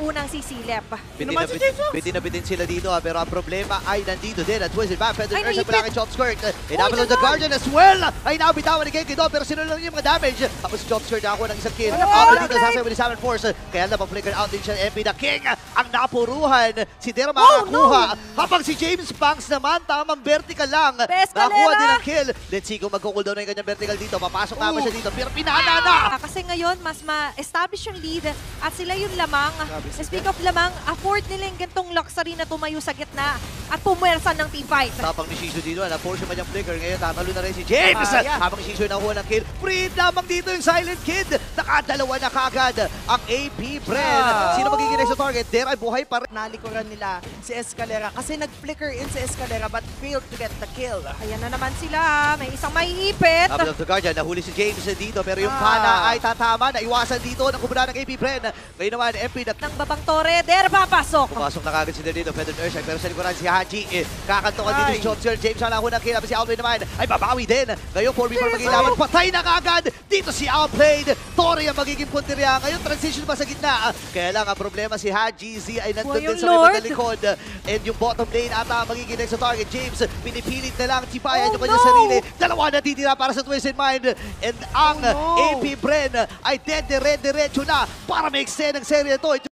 unang sisilip. Bitin na bitin sila dito pero ang problema ay nandito din at Twisted Back. Feather Ay, Nurse ang naipit. malaki Chop Skirt. Inabot the Guardian as well. Ay nabitawan ni Genki doon pero sinulang niya yung mga damage. Tapos si Chop Skirt nakakuha ng isang kill. Ako dito sa with the Salmon Force. Kaya napang-flicker out din siya. MP the King ang napuruhan. Si Dera makakuha. Habang si James Banks naman tamang vertical lang. Nakakuha din ang kill. Let's see kung magkukuldown na yung kanyang vertical dito. Papasok naman siya dito pero pinana na. Kasi ngayon, mas ma-establish yung lead at sila yung lamang. Speak of lamang, afford nila yung gantong luxury na tumayo sa gitna at pumwersa ng teamfight. Tapang ni Shizu dito, na-force yung kanyang flicker. Ngayon, tatalo na rin si James. Habang si Shizu nakuha ng kill. Freed lamang dito yung Silent Kid. Nakadalawa na kagad ang AP Bren. Sino magiging next sa target? There ay buhay pa rin. Nalikuran nila si Escalera kasi nag-flicker in si Escalera but failed to get the kill. Ayan na naman sila. May isang maiipit. Double of the Guardian, nahuli si James dito. Pero yung pana ay tatama. Naiwasan dito ng kumuna ng AP Bren. Ngayon naman, MP Ng babang Torre, der papasok. pumasok na kagad sila dito. Feather Nurse, pero sa likuran si Haji. Kakantungan dito si Chopster. James ang nakuha ng kill. Si Outplay naman ay babawi din. Ngayon, 4v4 mag-ilawan. Patay na kagad. Dito si Outplayed. Torre ang magiging punteriya. Ngayon, transition ba sa gitna? Kaya lang, ang problema si Haji Z ay nandun din sa may madalikod. And yung bottom lane ata magiging next sa target. James, pinipilit na lang. Tipayan yung kanyang sarili. Dalawa na titira para sa Twisted Mind. And ang AP Bren ay dead-diretso na para ma-extend ang serye ito.